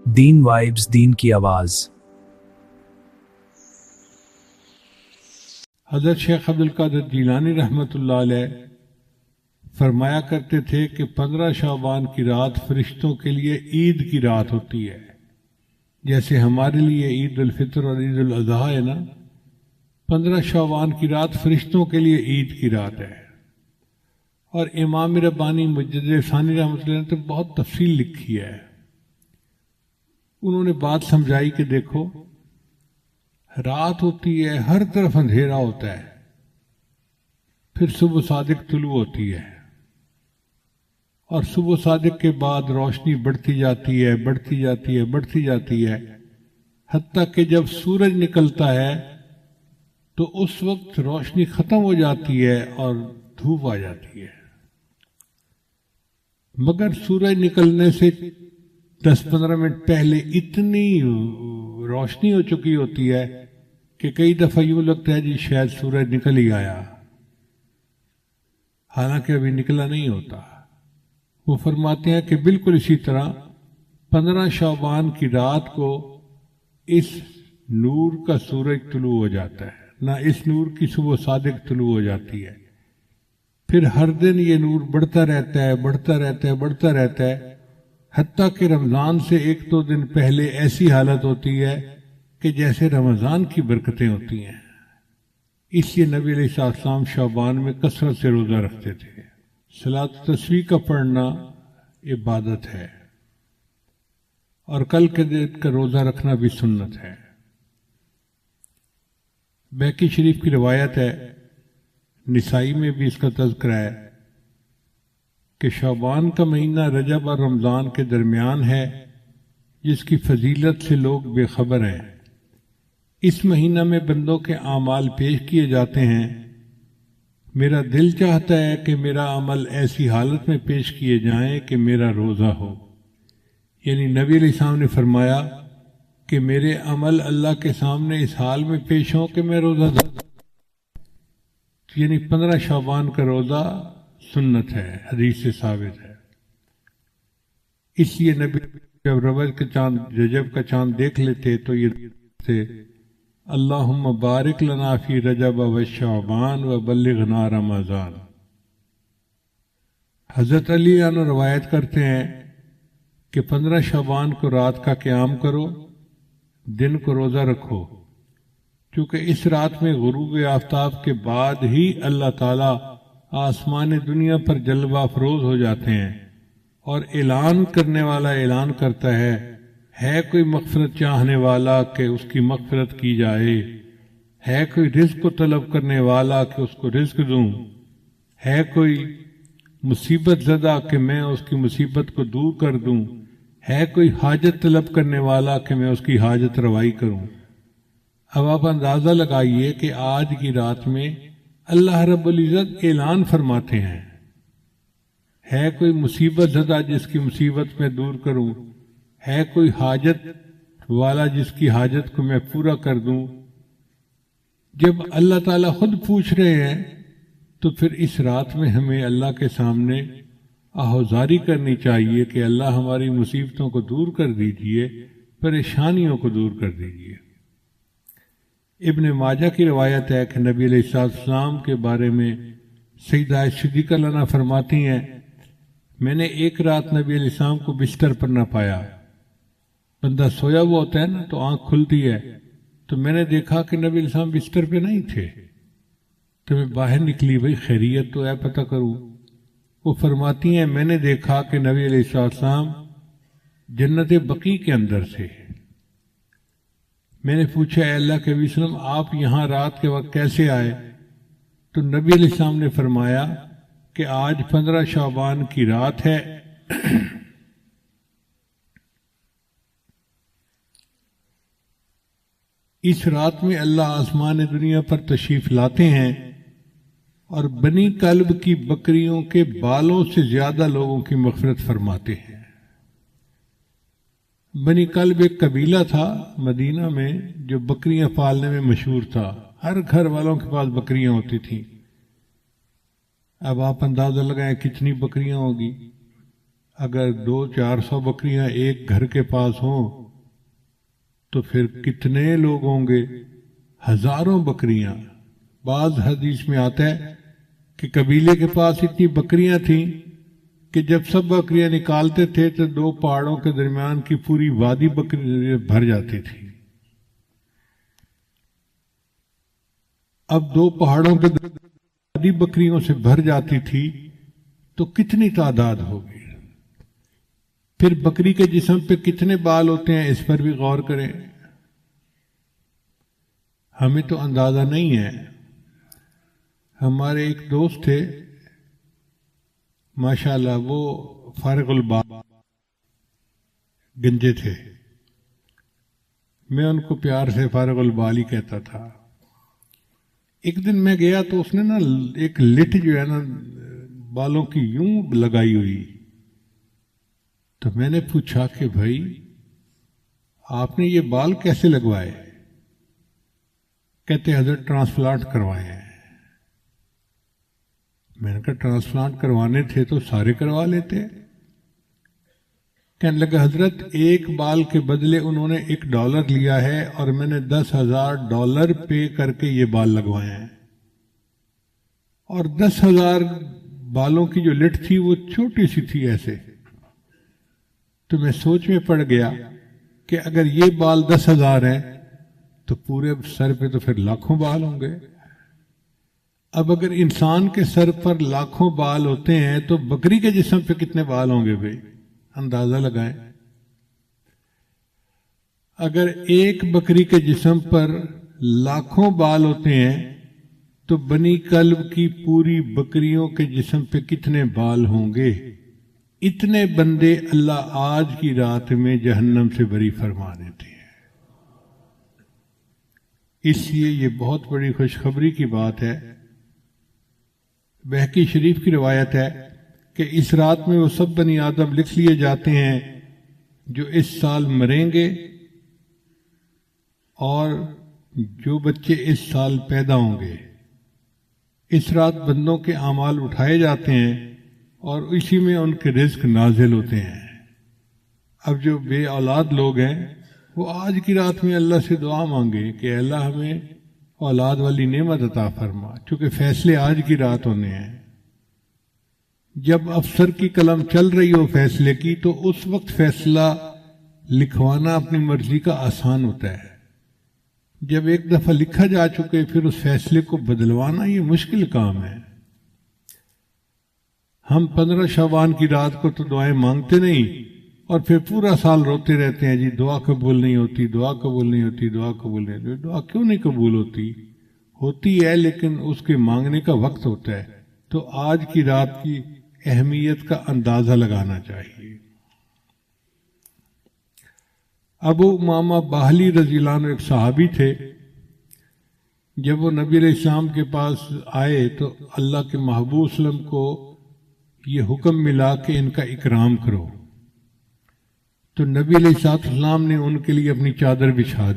دین vibes, دین کی آواز۔ حضرت شیخ عبدالقادر جیلانی رحمۃ اللہ علیہ فرمایا کرتے تھے کہ 15 شعبان کی رات فرشتوں کے لیے عید کی رات ہوتی ہے، جیسے ہمارے لیے عید الفطر اور عید الاضحیٰ ہے نا۔ 15 شعبان کی رات فرشتوں کے لیے عید کی رات ہے۔ اور امام ربانی مجدد ثانی رحمۃ اللہ نے تو بہت تفصیل لکھی ہے۔ انہوں نے بات سمجھائی کہ دیکھو، رات ہوتی ہے، ہر طرف اندھیرا ہوتا ہے، پھر صبح صادق طلوع ہوتی ہے، اور صبح صادق کے بعد روشنی بڑھتی جاتی ہے، بڑھتی جاتی ہے، بڑھتی جاتی ہے، حتیٰ کہ جب سورج نکلتا ہے تو اس وقت روشنی ختم ہو جاتی ہے اور دھوپ آ جاتی ہے۔ مگر سورج نکلنے سے 10-15 منٹ پہلے اتنی روشنی ہو چکی ہوتی ہے کہ کئی دفعہ یوں لگتا ہے جی شاید سورج نکل ہی آیا، حالانکہ ابھی نکلا نہیں ہوتا۔ وہ فرماتے ہیں کہ بالکل اسی طرح 15 شعبان کی رات کو اس نور کا سورج طلوع ہو جاتا ہے، نہ اس نور کی صبح صادق طلوع ہو جاتی ہے۔ پھر ہر دن یہ نور بڑھتا رہتا ہے، بڑھتا رہتا ہے، بڑھتا رہتا ہے، حتیٰ کہ رمضان سے 1-2 دن پہلے ایسی حالت ہوتی ہے کہ جیسے رمضان کی برکتیں ہوتی ہیں۔ اس لیے نبی علیہ السلام شعبان میں کثرت سے روزہ رکھتے تھے۔ صلاۃ تسبیح کا پڑھنا عبادت ہے، اور کل کے دن کا روزہ رکھنا بھی سنت ہے۔ بیہقی شریف کی روایت ہے، نسائی میں بھی اس کا تذکرہ ہے کہ شعبان کا مہینہ رجب اور رمضان کے درمیان ہے، جس کی فضیلت سے لوگ بے خبر ہیں۔ اس مہینہ میں بندوں کے اعمال پیش کیے جاتے ہیں۔ میرا دل چاہتا ہے کہ میرا عمل ایسی حالت میں پیش کیے جائیں کہ میرا روزہ ہو، یعنی نبی علیہ السلام نے فرمایا کہ میرے عمل اللہ کے سامنے اس حال میں پیش ہوں کہ میں روزہ دار، یعنی 15 شعبان کا روزہ سنت ہے، حدیث سے ثابت ہے۔ اس لیے نبی جب رجب کا چاند دیکھ لیتے تو یہ تھے، اللہم بارک لنا فی رجب و شعبان و بلغنا رمضان۔ حضرت علی عنہ روایت کرتے ہیں کہ 15 شعبان کو رات کا قیام کرو، دن کو روزہ رکھو، کیونکہ اس رات میں غروب آفتاب کے بعد ہی اللہ تعالیٰ آسمان دنیا پر جلوہ افروز ہو جاتے ہیں، اور اعلان کرنے والا اعلان کرتا ہے کوئی مغفرت چاہنے والا کہ اس کی مغفرت کی جائے، ہے کوئی رزق کو طلب کرنے والا کہ اس کو رزق دوں، ہے کوئی مصیبت زدہ کہ میں اس کی مصیبت کو دور کر دوں، ہے کوئی حاجت طلب کرنے والا کہ میں اس کی حاجت روائی کروں۔ اب آپ اندازہ لگائیے کہ آج کی رات میں اللہ رب العزت اعلان فرماتے ہیں، ہے کوئی مصیبت زدہ جس کی مصیبت میں دور کروں، ہے کوئی حاجت والا جس کی حاجت کو میں پورا کر دوں۔ جب اللہ تعالیٰ خود پوچھ رہے ہیں تو پھر اس رات میں ہمیں اللہ کے سامنے آہوزاری کرنی چاہیے کہ اللہ ہماری مصیبتوں کو دور کر دیجئے، پریشانیوں کو دور کر دیجئے۔ ابن ماجہ کی روایت ہے کہ نبی علیہ السلام کے بارے میں سیدہ صدیقہ لنا فرماتی ہیں، میں نے ایک رات نبی علیہ السلام کو بستر پر نہ پایا۔ بندہ سویا ہوا ہوتا ہے نا تو آنکھ کھلتی ہے، تو میں نے دیکھا کہ نبی علیہ السلام بستر پہ نہیں تھے، تو میں باہر نکلی، بھئی خیریت تو ہے، پتہ کروں۔ وہ فرماتی ہیں میں نے دیکھا کہ نبی علیہ السلام جنت بقیع کے اندر سے۔ میں نے پوچھا اے اللہ کے نبی صلی اللہ علیہ وسلم آپ یہاں رات کے وقت کیسے آئے؟ تو نبی علیہ السلام نے فرمایا کہ آج 15 شعبان کی رات ہے، اس رات میں اللہ آسمان دنیا پر تشریف لاتے ہیں اور بنی کلب کی بکریوں کے بالوں سے زیادہ لوگوں کی مغفرت فرماتے ہیں۔ بنی کلب ایک قبیلہ تھا مدینہ میں جو بکریاں پالنے میں مشہور تھا، ہر گھر والوں کے پاس بکریاں ہوتی تھیں۔ اب آپ اندازہ لگائیں کتنی بکریاں ہوگی۔ اگر 200-400 بکریاں ایک گھر کے پاس ہوں تو پھر کتنے لوگ ہوں گے؟ ہزاروں بکریاں۔ بعض حدیث میں آتا ہے کہ قبیلے کے پاس اتنی بکریاں تھیں کہ جب سب بکریاں نکالتے تھے تو 2 پہاڑوں کے درمیان کی پوری وادی بکری بھر جاتی تھی۔ اب 2 پہاڑوں کے وادی بکریوں سے بھر جاتی تھی تو کتنی تعداد ہوگی؟ پھر بکری کے جسم پہ کتنے بال ہوتے ہیں اس پر بھی غور کریں۔ ہمیں تو اندازہ نہیں ہے۔ ہمارے ایک دوست تھے ماشاءاللہ، وہ فارغ البال گنجے تھے، میں ان کو پیار سے فارغ البال ہی کہتا تھا۔ ایک دن میں گیا تو اس نے نا ایک لٹ جو ہے نا بالوں کی یوں لگائی ہوئی، تو میں نے پوچھا کہ بھائی آپ نے یہ بال کیسے لگوائے؟ کہتے حضرت ٹرانسپلانٹ کروائے ہیں۔ میں نے کہا ٹرانسپلانٹ کروانے تھے تو سارے کروا لیتے۔ کہنے لگا حضرت ایک بال کے بدلے انہوں نے $1 لیا ہے اور میں نے $10,000 پے کر کے یہ بال لگوائے ہیں، اور 10,000 بالوں کی جو لٹ تھی وہ چھوٹی سی تھی ایسے۔ تو میں سوچ میں پڑ گیا کہ اگر یہ بال 10,000 ہیں تو پورے سر پہ تو پھر لاکھوں بال ہوں گے۔ اب اگر انسان کے سر پر لاکھوں بال ہوتے ہیں تو بکری کے جسم پہ کتنے بال ہوں گے بھائی؟ اندازہ لگائیں۔ اگر ایک بکری کے جسم پر لاکھوں بال ہوتے ہیں تو بنی کلب کی پوری بکریوں کے جسم پہ کتنے بال ہوں گے؟ اتنے بندے اللہ آج کی رات میں جہنم سے بری فرما دیتے ہیں۔ اس لیے یہ بہت بڑی خوشخبری کی بات ہے۔ بہقی شریف کی روایت ہے کہ اس رات میں وہ سب بنی آدم لکھ لیے جاتے ہیں جو اس سال مریں گے اور جو بچے اس سال پیدا ہوں گے۔ اس رات بندوں کے اعمال اٹھائے جاتے ہیں اور اسی میں ان کے رزق نازل ہوتے ہیں۔ اب جو بے اولاد لوگ ہیں وہ آج کی رات میں اللہ سے دعا مانگے کہ اللہ ہمیں اولاد والی نعمت عطا فرما، چونکہ فیصلے آج کی رات ہونے ہیں۔ جب افسر کی قلم چل رہی ہو فیصلے کی تو اس وقت فیصلہ لکھوانا اپنی مرضی کا آسان ہوتا ہے۔ جب ایک دفعہ لکھا جا چکے پھر اس فیصلے کو بدلوانا یہ مشکل کام ہے۔ ہم 15 شعبان کی رات کو تو دعائیں مانگتے نہیں اور پھر پورا سال روتے رہتے ہیں جی دعا قبول نہیں ہوتی، دعا قبول نہیں ہوتی، دعا قبول نہیں ہوتی۔ دعا کیوں نہیں قبول ہوتی؟ ہوتی ہے لیکن اس کے مانگنے کا وقت ہوتا ہے۔ تو آج کی رات کی اہمیت کا اندازہ لگانا چاہیے۔ ابو امامہ باہلی رضی اللہ عنہ ایک صحابی تھے۔ جب وہ نبی علیہ السلام کے پاس آئے تو اللہ کے محبوب صلی اللہ علیہ وسلم کو یہ حکم ملا کہ ان کا اکرام کرو، تو نبی علیہ السلام نے ان کے لیے اپنی چادر بچھا دی۔